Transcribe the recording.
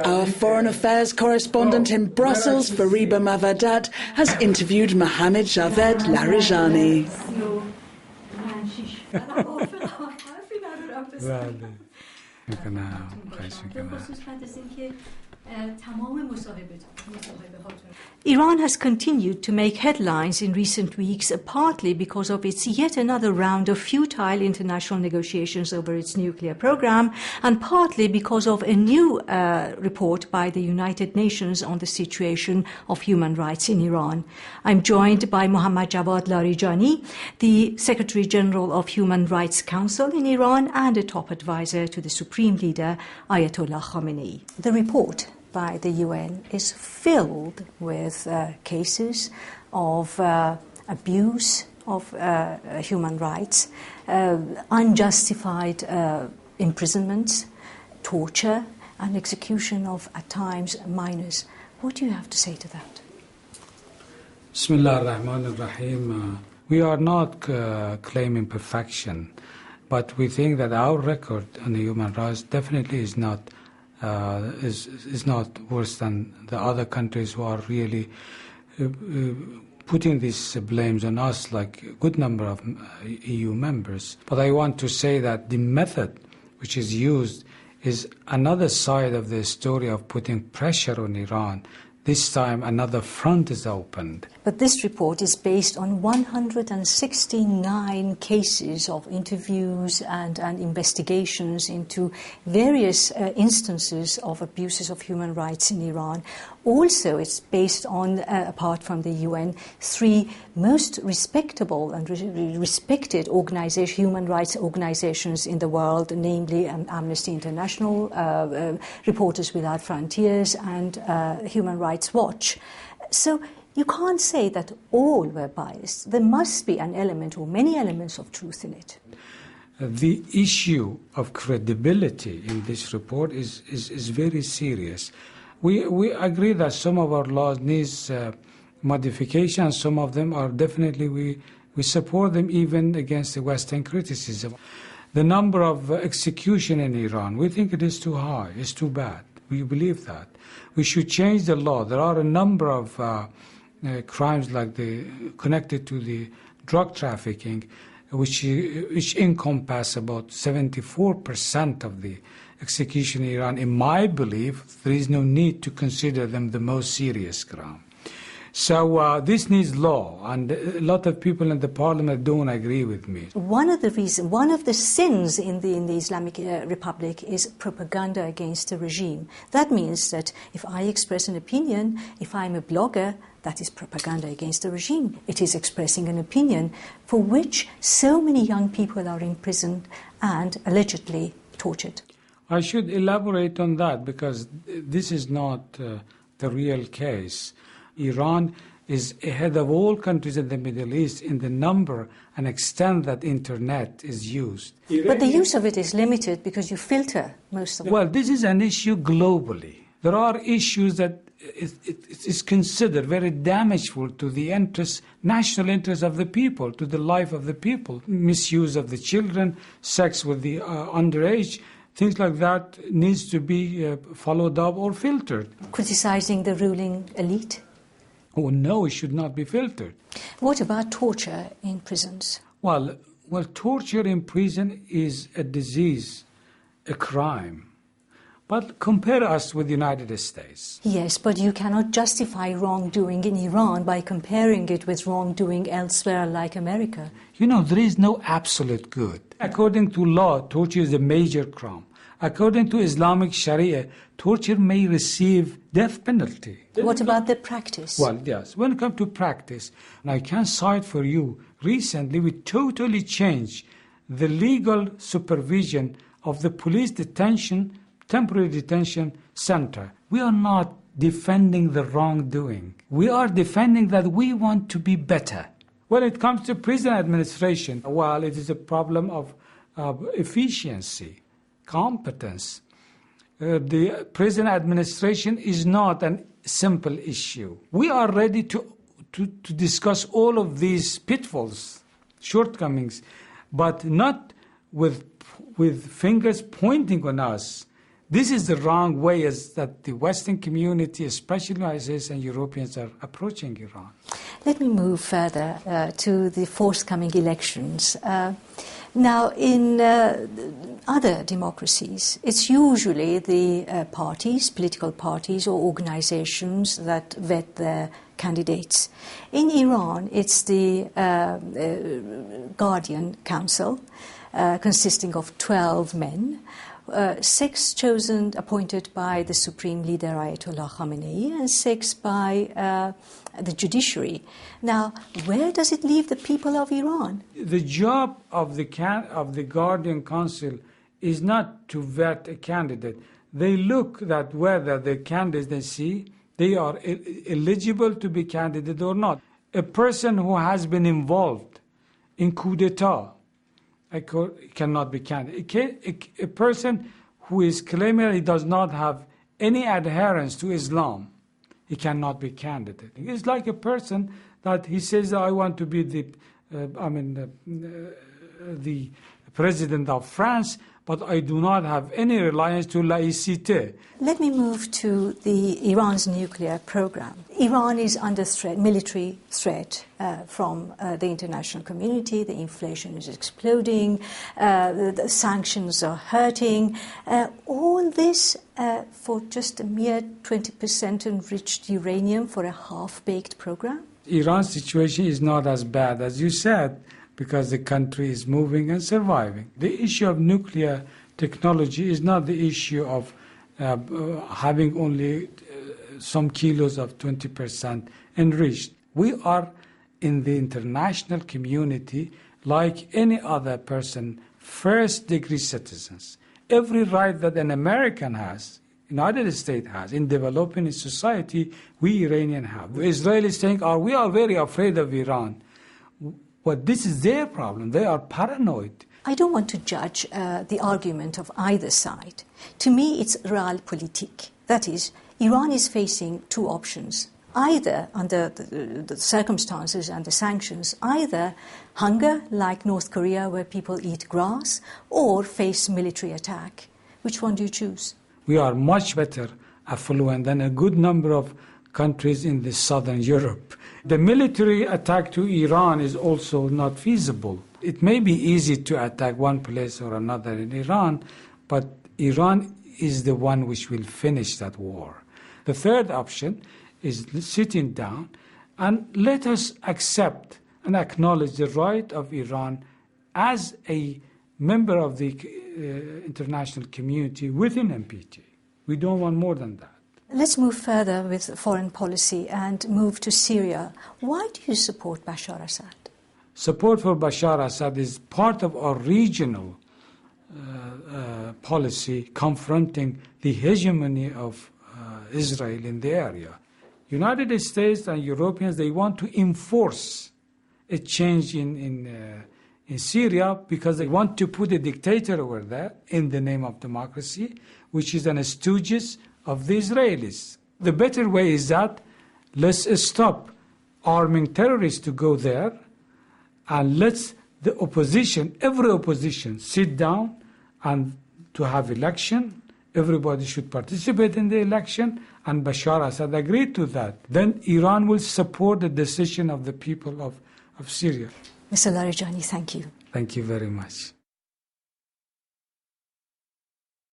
Our foreign affairs correspondent in Brussels, Fariba Mavadat, has interviewed Mohammed Javed Larijani. Iran has continued to make headlines in recent weeks, partly because of its yet another round of futile international negotiations over its nuclear program, and partly because of a new report by the United Nations on the situation of human rights in Iran. I'm joined by Mohammad Javad Larijani, the Secretary General of Human Rights Council in Iran and a top advisor to the Supreme Leader Ayatollah Khamenei. The report by the UN is filled with cases of abuse of human rights, unjustified imprisonments, torture, and execution of, at times, minors. What do you have to say to that? Bismillah ar-Rahman ar-Rahim. We are not claiming perfection, but we think that our record on the human rights definitely is not worse than the other countries who are really putting these blames on us, like a good number of EU members. But I want to say that the method which is used is another side of the story of putting pressure on Iran. This time another front is opened. But this report is based on 169 cases of interviews and investigations into various instances of abuses of human rights in Iran. Also, it's based on, apart from the UN, 3 most respectable and respected human rights organizations in the world, namely Amnesty International, Reporters Without Frontiers, and Human Rights Watch. So you can't say that all were biased. There must be an element or many elements of truth in it. The issue of credibility in this report is very serious. We agree that some of our laws needs modification. Some of them are definitely, we support them even against the Western criticism. The number of execution in Iran, we think it is too high, it's too bad. We believe that. We should change the law. There are a number of crimes like connected to the drug trafficking, which encompass about 74% of the execution in Iran. In my belief, there is no need to consider them the most serious crime. So this needs law, and a lot of people in the parliament don't agree with me. One of the sins in the Islamic Republic is propaganda against the regime. That means that if I express an opinion, if I'm a blogger, that is propaganda against the regime. It is expressing an opinion for which so many young people are imprisoned and allegedly tortured. I should elaborate on that because this is not the real case. Iran is ahead of all countries in the Middle East in the number and extent that internet is used. But the use of it is limited because you filter most of it. Well, this is an issue globally. There are issues that is considered very damageful to the national interests of the people, to the life of the people. Misuse of the children, sex with the underage, things like that needs to be followed up or filtered. Criticizing the ruling elite? Oh, no, it should not be filtered. What about torture in prisons? Well, torture in prison is a disease, a crime. But compare us with the United States. Yes, but you cannot justify wrongdoing in Iran by comparing it with wrongdoing elsewhere like America. You know, there is no absolute good. According to law, torture is a major crime. According to Islamic Sharia, torture may receive death penalty. What about the practice? Well, yes. When it comes to practice, and I can cite for you, recently we totally changed the legal supervision of the police detention, temporary detention center. We are not defending the wrongdoing. We are defending that we want to be better. When it comes to prison administration, well, it is a problem of efficiency, competence. The prison administration is not a simple issue. We are ready to discuss all of these pitfalls, shortcomings, but not with fingers pointing on us. This is the wrong way as that the Western community, especially ISIS and Europeans, are approaching Iran. Let me move further to the forthcoming elections. Now, in other democracies, it's usually the parties, political parties or organizations that vet their candidates. In Iran, it's the Guardian Council, consisting of 12 men, 6 appointed by the Supreme Leader Ayatollah Khamenei, and 6 by the judiciary. Now, where does it leave the people of Iran? The job of the Guardian Council is not to vet a candidate. They look at whether the candidates they see, they are eligible to be candidate or not. A person who has been involved in coup d'etat cannot be candidate. A person who is claiming he does not have any adherence to Islam, he cannot be candidate. It's like a person that he says, I want to be the president of France, but I do not have any reliance to laïcité. Let me move to Iran's nuclear program. Iran is under threat, military threat from the international community. The inflation is exploding. The sanctions are hurting. All this for just a mere 20% enriched uranium for a half-baked program? Iran's situation is not as bad as you said, because the country is moving and surviving. The issue of nuclear technology is not the issue of having only some kilos of 20% enriched. We are in the international community like any other person, first-degree citizens. Every right that an American has, United States has, in developing a society, we Iranians have. The Israelis think, we are very afraid of Iran. But this is their problem. They are paranoid. I don't want to judge the argument of either side. To me, it's realpolitik. That is, Iran is facing two options. Either, under the circumstances and the sanctions, either hunger, like North Korea, where people eat grass, or face military attack. Which one do you choose? We are much better affluent than a good number of countries in the southern Europe. The military attack to Iran is also not feasible. It may be easy to attack one place or another in Iran, but Iran is the one which will finish that war. The third option is sitting down and let us accept and acknowledge the right of Iran as a member of the international community within NPT. We don't want more than that. Let's move further with foreign policy and move to Syria. Why do you support Bashar Assad? Support for Bashar Assad is part of our regional policy confronting the hegemony of Israel in the area. United States and Europeans, they want to enforce a change in Syria because they want to put a dictator over there in the name of democracy, which is an stooges of the Israelis. The better way is that let's stop arming terrorists to go there, and let's the opposition, every opposition, sit down and to have election. Everybody should participate in the election, and Bashar Assad agreed to that. Then Iran will support the decision of the people of Syria. Mr. Larijani, thank you. Thank you very much.